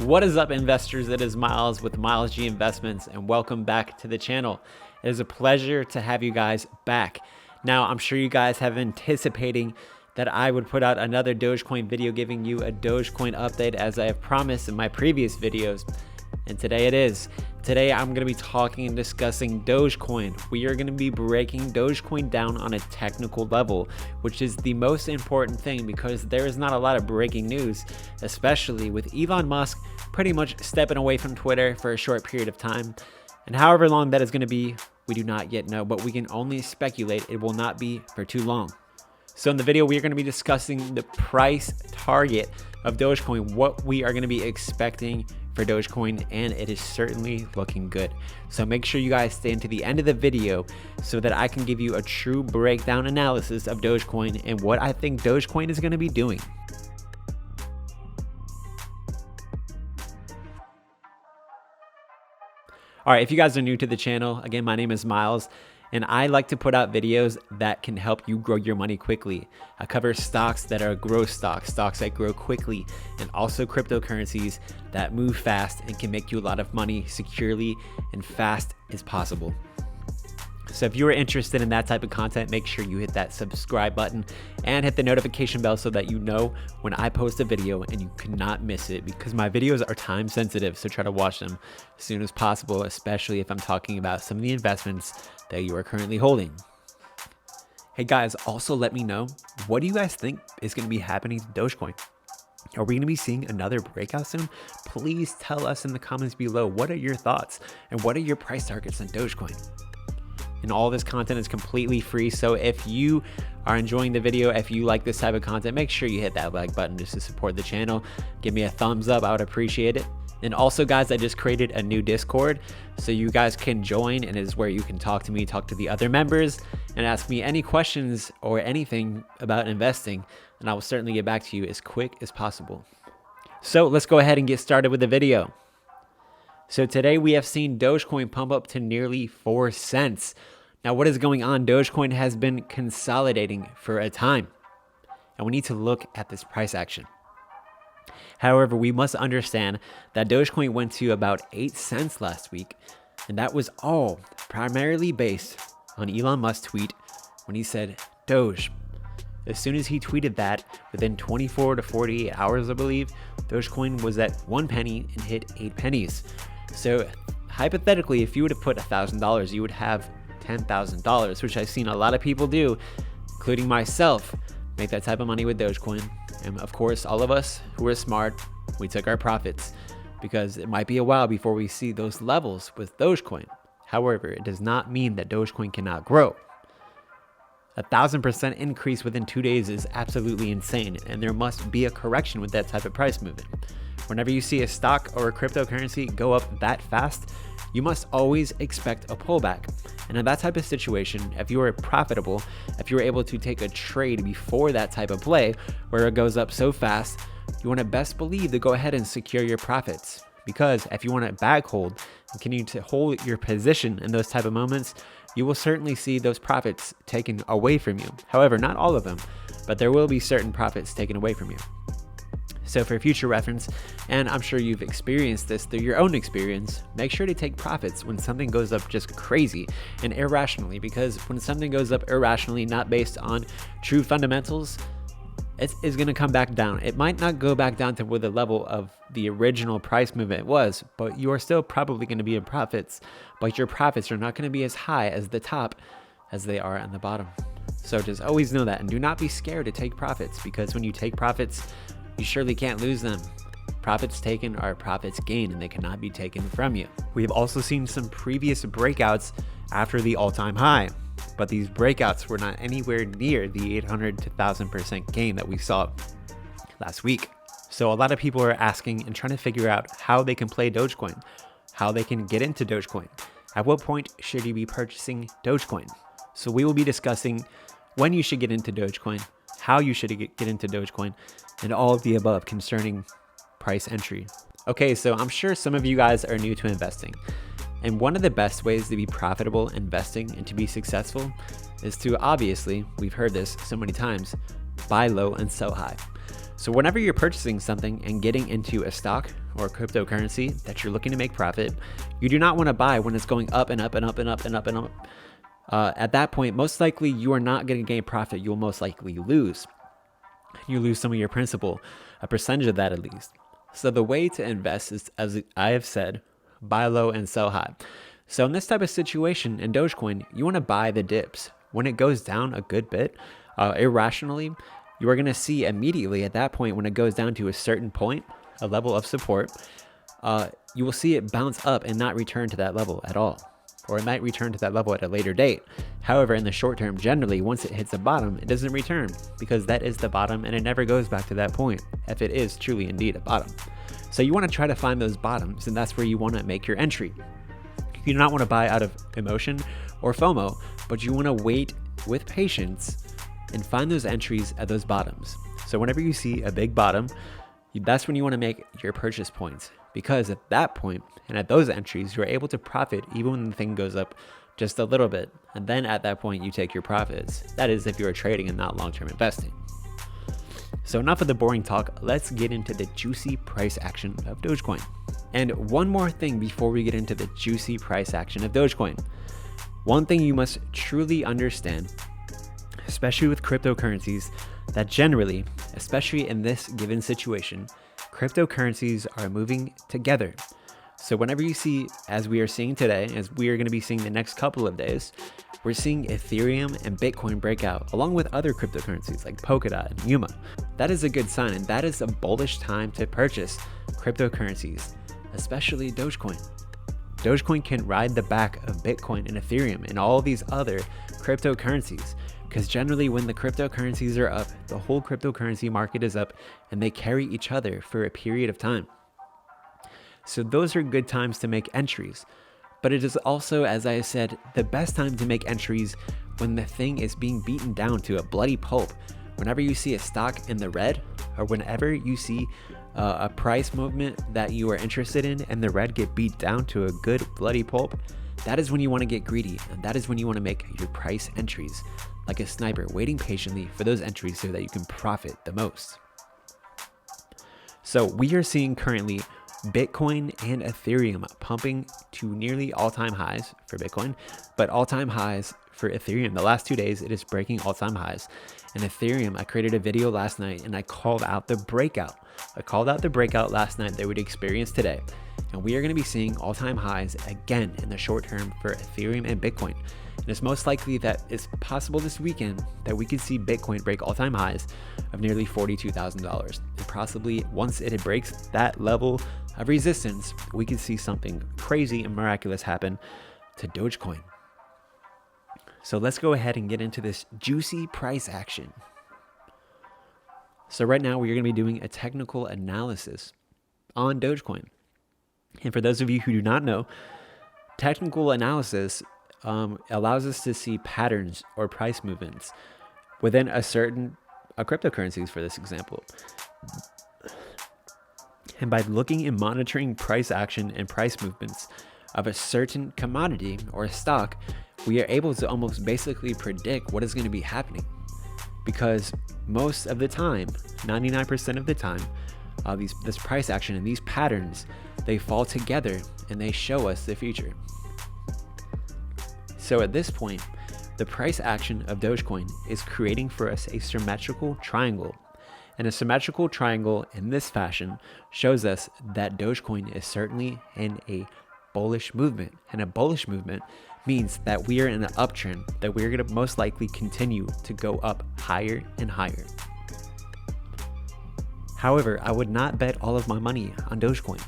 What is up, investors? It is Miles with Miles G Investments, and welcome back to the channel. It is a pleasure to have you guys back. Now, I'm sure you guys have been anticipating that I would put out another Dogecoin video giving you a Dogecoin update as I have promised in my previous videos. And today it is. Today I'm going to be talking and discussing Dogecoin. We are going to be breaking Dogecoin down on a technical level, which is the most important thing because there is not a lot of breaking news, especially with Elon Musk pretty much stepping away from Twitter for a short period of time. And however long that is going to be, we do not yet know, but we can only speculate it will not be for too long. So in the video, we are going to be discussing the price target of Dogecoin, what we are going to be expecting for Dogecoin, and it is certainly looking good. So make sure you guys stay into the end of the video so that I can give you a true breakdown analysis of Dogecoin and what I think Dogecoin is going to be doing. All right, if you guys are new to the channel, again, my name is Miles, and I like to put out videos that can help you grow your money quickly. I cover stocks that are growth stocks, stocks that grow quickly, and also cryptocurrencies that move fast and can make you a lot of money securely and fast as possible. So if you are interested in that type of content, make sure you hit that subscribe button and hit the notification bell so that you know when I post a video and you cannot miss it, because my videos are time sensitive. So try to watch them as soon as possible, especially if I'm talking about some of the investments that you are currently holding. Hey guys, also let me know, what do you guys think is going to be happening to Dogecoin? Are we going to be seeing another breakout soon? Please tell us in the comments below. What are your thoughts and what are your price targets on Dogecoin? And all this content is completely free. So if you are enjoying the video, if you like this type of content, make sure you hit that like button just to support the channel. Give me a thumbs up. I would appreciate it. And also, guys, I just created a new Discord so you guys can join, and it is where you can talk to me, talk to the other members, and ask me any questions or anything about investing. And I will certainly get back to you as quick as possible. So let's go ahead and get started with the video. So today we have seen Dogecoin pump up to nearly 4 cents. Now, what is going on? Dogecoin has been consolidating for a time, and we need to look at this price action. However, we must understand that Dogecoin went to about 8 cents last week, and that was all primarily based on Elon Musk's tweet when he said Doge. As soon as he tweeted that, within 24 to 48 hours, I believe, Dogecoin was at 1 penny and hit 8 pennies. So hypothetically, if you would have put $1,000, you would have $10,000, which I've seen a lot of people do, including myself, make that type of money with Dogecoin. And of course, all of us who are smart, we took our profits because it might be a while before we see those levels with Dogecoin. However, it does not mean that Dogecoin cannot grow. 1,000% increase within 2 days is absolutely insane, and there must be a correction with that type of price movement. Whenever you see a stock or a cryptocurrency go up that fast, you must always expect a pullback. And in that type of situation, if you are profitable, if you're able to take a trade before that type of play where it goes up so fast, you want to best believe to go ahead and secure your profits. Because if you want to bag hold and continue to hold your position in those type of moments, you will certainly see those profits taken away from you. However, not all of them, but there will be certain profits taken away from you. So for future reference, and I'm sure you've experienced this through your own experience, make sure to take profits when something goes up just crazy and irrationally, because when something goes up irrationally, not based on true fundamentals, it's going to come back down. It might not go back down to where the level of the original price movement was, but you are still probably going to be in profits, but your profits are not going to be as high as the top as they are on the bottom. So just always know that, and do not be scared to take profits, because when you take profits, you surely can't lose them. Profits taken are profits gained, and they cannot be taken from you. We have also seen some previous breakouts after the all-time high, but these breakouts were not anywhere near the 800 to 1,000% gain that we saw last week. So a lot of people are asking and trying to figure out how they can play Dogecoin, how they can get into Dogecoin. At what point should you be purchasing Dogecoin? So we will be discussing when you should get into Dogecoin, how you should get into Dogecoin, and all of the above concerning price entry. Okay, so I'm sure some of you guys are new to investing. And one of the best ways to be profitable investing and to be successful is to, obviously, we've heard this so many times, buy low and sell high. So whenever you're purchasing something and getting into a stock or cryptocurrency that you're looking to make profit, you do not want to buy when it's going up and up and up and up and up and up. At that point, most likely you are not going to gain profit. You will most likely lose. You lose some of your principal, a percentage of that at least. So the way to invest is, as I have said, buy low and sell high. So in this type of situation in Dogecoin, you want to buy the dips. When it goes down a good bit, irrationally, you are going to see immediately at that point, when it goes down to a certain point, a level of support, you will see it bounce up and not return to that level at all. Or it might return to that level at a later date. However, in the short term, generally, once it hits a bottom, it doesn't return because that is the bottom and it never goes back to that point if it is truly indeed a bottom. So you want to try to find those bottoms, and that's where you want to make your entry. You do not want to buy out of emotion or FOMO, but you want to wait with patience and find those entries at those bottoms. So whenever you see a big bottom, that's when you want to make your purchase points, because at that point and at those entries, you're able to profit even when the thing goes up just a little bit. And then at that point, you take your profits. That is if you're trading and not long-term investing. So enough of the boring talk. Let's get into the juicy price action of Dogecoin. And one more thing before we get into the juicy price action of Dogecoin. One thing you must truly understand, especially with cryptocurrencies, that generally, especially in this given situation, cryptocurrencies are moving together. So whenever you see, as we are seeing today, as we are going to be seeing the next couple of days, we're seeing Ethereum and Bitcoin break out, along with other cryptocurrencies like Polkadot and Yuma. That is a good sign, and that is a bullish time to purchase cryptocurrencies, especially Dogecoin. Dogecoin can ride the back of Bitcoin and Ethereum and all these other cryptocurrencies, because generally when the cryptocurrencies are up, the whole cryptocurrency market is up, and they carry each other for a period of time. So those are good times to make entries. But it is also, as I said, the best time to make entries when the thing is being beaten down to a bloody pulp. Whenever you see a stock in the red, or whenever you see a price movement that you are interested in and the red get beat down to a good bloody pulp, that is when you want to get greedy, and that is when you want to make your price entries like a sniper, waiting patiently for those entries so that you can profit the most. So we are seeing currently Bitcoin and Ethereum pumping to nearly all-time highs for Bitcoin, but all-time highs for Ethereum. The last 2 days, it is breaking all-time highs. And Ethereum, I created a video last night and I called out the breakout. I called out the breakout last night that we'd experience today. And we are going to be seeing all-time highs again in the short term for Ethereum and Bitcoin. And it's most likely that it's possible this weekend that we could see Bitcoin break all-time highs of nearly $42,000. And possibly once it breaks that level of resistance, we could see something crazy and miraculous happen to Dogecoin. So let's go ahead and get into this juicy price action. So right now we are going to be doing a technical analysis on Dogecoin. And for those of you who do not know, technical analysis allows us to see patterns or price movements within a certain cryptocurrencies, for this example. And by looking and monitoring price action and price movements of a certain commodity or a stock, we are able to almost basically predict what is going to be happening. Because most of the time, 99% of the time, this price action and these patterns, they fall together and they show us the future. So at this point, the price action of Dogecoin is creating for us a symmetrical triangle. And a symmetrical triangle in this fashion shows us that Dogecoin is certainly in a bullish movement. And a bullish movement means that we are in an uptrend, that we're going to most likely continue to go up higher and higher. However, I would not bet all of my money on Dogecoin.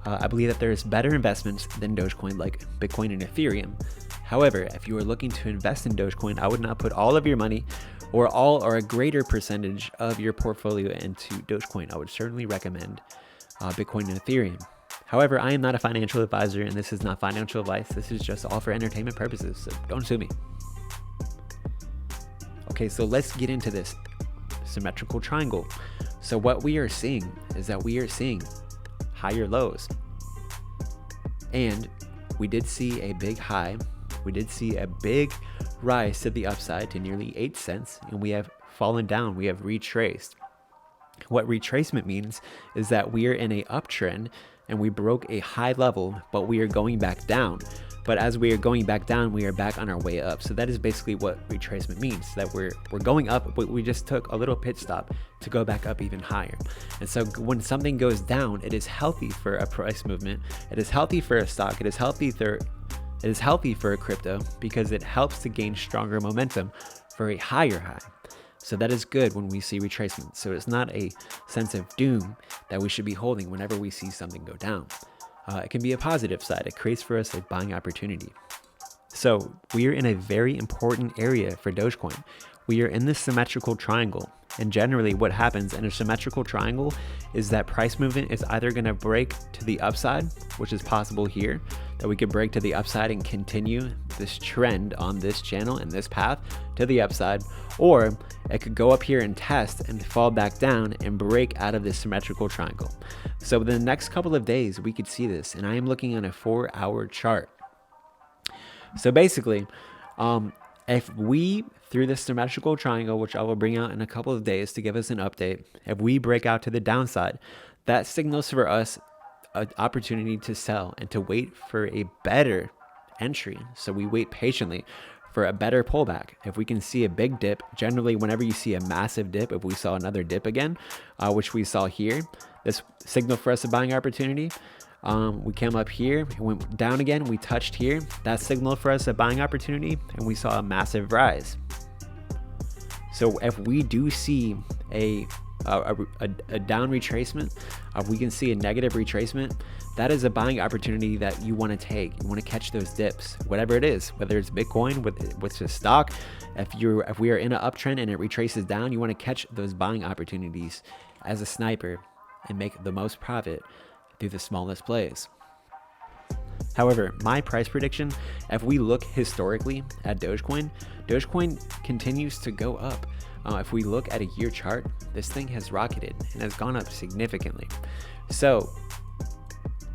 I believe that there's better investments than Dogecoin, like Bitcoin and Ethereum. However, if you are looking to invest in Dogecoin, I would not put all of your money or a greater percentage of your portfolio into Dogecoin. I would certainly recommend Bitcoin and Ethereum. However, I am not a financial advisor, and this is not financial advice. This is just all for entertainment purposes, so don't sue me. Okay, so let's get into this symmetrical triangle. So what we are seeing is that we are seeing higher lows. And we did see a big high. We did see a big rise to the upside to nearly 8 cents, and we have fallen down. We have retraced. What retracement means is that we are in a uptrend and we broke a high level, but we are going back down. But as we are going back down, we are back on our way up. So that is basically what retracement means, that we're going up, but we just took a little pit stop to go back up even higher. And so when something goes down, it is healthy for a price movement. It is healthy for a stock. It is healthy for a crypto because it helps to gain stronger momentum for a higher high. So that is good when we see retracement. So it's not a sense of doom that we should be holding whenever we see something go down. It can be a positive side. It creates for us a buying opportunity. So we are in a very important area for Dogecoin. We are in this symmetrical triangle. And generally what happens in a symmetrical triangle is that price movement is either going to break to the upside, which is possible here, that we could break to the upside and continue this trend on this channel and this path to the upside, or it could go up here and test and fall back down and break out of this symmetrical triangle. So within the next couple of days, we could see this, and I am looking on a 4-hour chart. So basically, if we, through this symmetrical triangle, which I will bring out in a couple of days to give us an update, if we break out to the downside, that signals for us an opportunity to sell and to wait for a better entry. So we wait patiently for a better pullback. If we can see a big dip, generally whenever you see a massive dip, if we saw another dip again, which we saw here, this signal for us a buying opportunity. We came up here, went down again, we touched here, that signaled for us a buying opportunity, and we saw a massive rise. So if we do see a down retracement, we can see a negative retracement, that is a buying opportunity that you want to take. You want to catch those dips, whatever it is, whether it's Bitcoin, with a stock. If we are in an uptrend and it retraces down, you want to catch those buying opportunities as a sniper and make the most profit through the smallest plays. However, my price prediction, if we look historically at Dogecoin continues to go up. If we look at a year chart, this thing has rocketed and has gone up significantly. So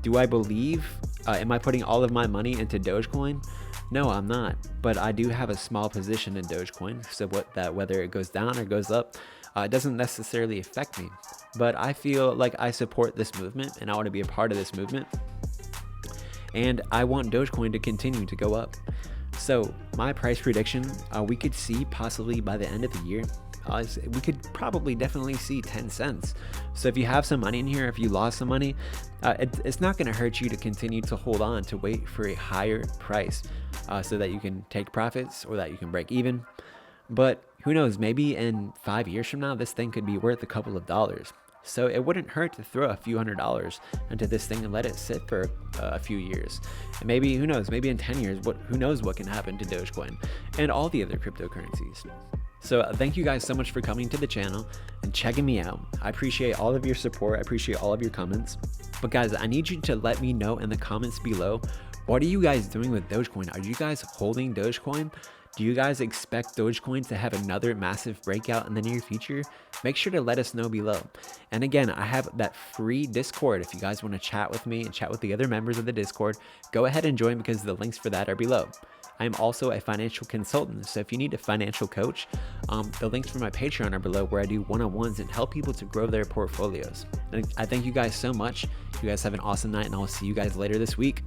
do I believe, am I putting all of my money into Dogecoin? No, I'm not, but I do have a small position in Dogecoin. So whether it goes down or goes up, it doesn't necessarily affect me, but I feel like I support this movement and I want to be a part of this movement. And I want Dogecoin to continue to go up. So my price prediction, we could see possibly by the end of the year, we could probably definitely see 10 cents. So if you have some money in here, if you lost some money, it's not going to hurt you to continue to hold on, to wait for a higher price so that you can take profits or that you can break even. But who knows, maybe in 5 years from now, this thing could be worth a couple of dollars. So it wouldn't hurt to throw a few $100s into this thing and let it sit for a few years. And maybe, who knows, maybe in 10 years, who knows what can happen to Dogecoin and all the other cryptocurrencies. So thank you guys so much for coming to the channel and checking me out. I appreciate all of your support. I appreciate all of your comments. But guys, I need you to let me know in the comments below, what are you guys doing with Dogecoin? Are you guys holding Dogecoin? Do you guys expect Dogecoin to have another massive breakout in the near future? Make sure to let us know below. And again, I have that free Discord. If you guys want to chat with me and chat with the other members of the Discord, go ahead and join because the links for that are below. I am also a financial consultant, so if you need a financial coach, the links for my Patreon are below, where I do one-on-ones and help people to grow their portfolios. And I thank you guys so much. You guys have an awesome night, and I'll see you guys later this week.